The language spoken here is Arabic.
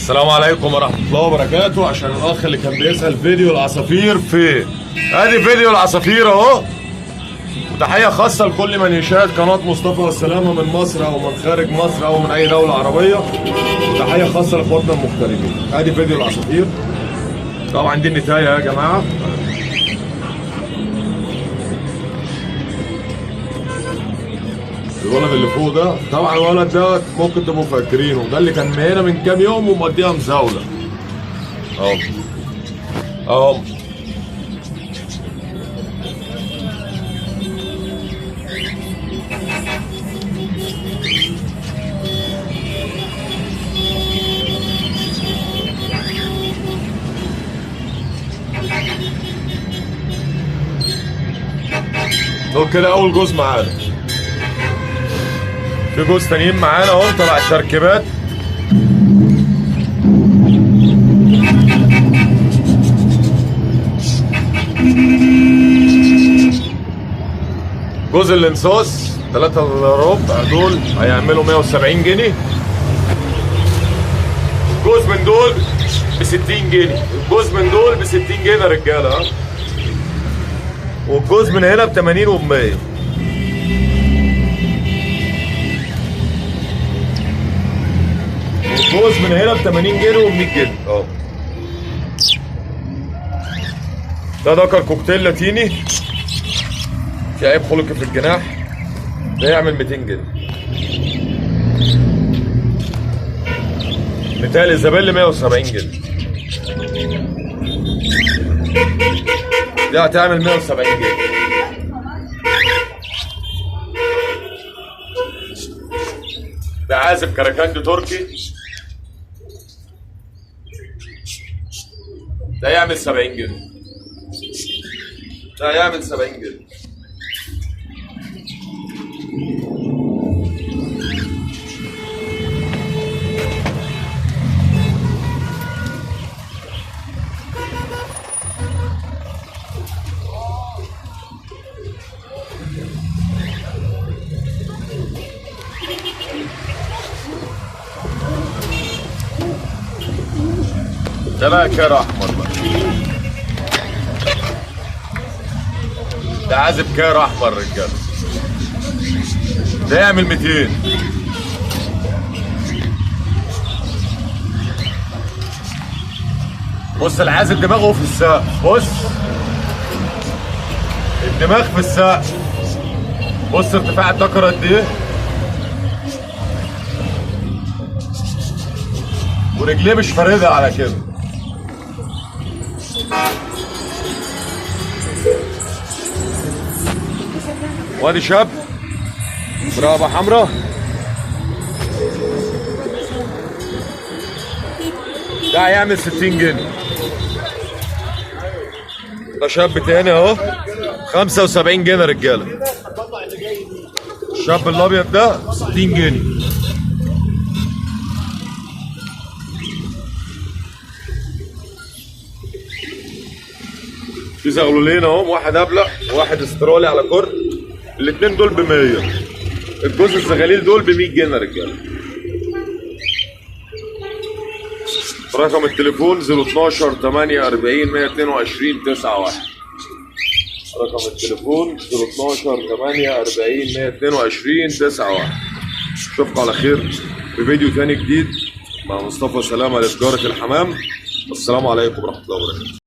السلام عليكم ورحمة الله وبركاته. عشان الأخ اللي كان بيسأل فيديو العصافير فين؟ أدي فيديو العصافير أهو. وتحية خاصة لكل من يشاهد قناة مصطفى والسلامة من مصر أو من خارج مصر أو من أي دولة عربية. وتحية خاصة لإخواتنا المغتربين. أدي فيديو العصافير. طبعا دي النتاية يا جماعة. الولد اللي فوق ده طبعا الولد ده ممكن تبقوا فاكرينه، ده اللي كان هنا من كام يوم ومقضيها مزاوله اهو اهو. دول كده اول جوز معانا، في جوز تانيين معانا اهو تبع التركيبات. جوز الانصاص 3 ربع دول هيعملوا 170 جنيه. الجوز من دول ب 60 جنيه، الجوز من دول ب 60 جنيه يا رجاله ها. والجوز من هنا ب 80 وب 100. الجوز من هنا ب 80 جنيه وب 100 جنيه اهو. ده ذكر كوكتيل لاتيني في عيب خلقي في الجناح، ده يعمل 200 جنيه. نتاية ايزابيل 170 جنيه، دي هتعمل 170 جنيه. ده عازب كراكاندي تركي، ده يعمل 70 جنيه، ده يعمل 70 جنيه. ده بقى كار احمر بقى، ده عازب كار احمر رجاله، ده يعمل 200. بص العازب دماغه في السقف، بص الدماغ في السقف، بص ارتفاع الذكر قد ايه، ورجليه مش فاردة على كده. وادي شاب برقبة حمراء، ده هيعمل 60 جنيه. ده شاب تاني اهو 75 جنيه رجاله. الشاب الابيض ده 60 جنيه. في زغلولين اهو، واحد ابلق وواحد استرالي على كرة، الاتنين دول ب 100. الجوز الزغاليل دول ب 100 جنيه رجاله. رقم التليفون 012 48 122 91. رقم التليفون 012 48 122 91. اشوفكم على خير في فيديو تاني جديد مع مصطفى سلامة لتجارة الحمام. والسلام عليكم ورحمة الله وبركاته.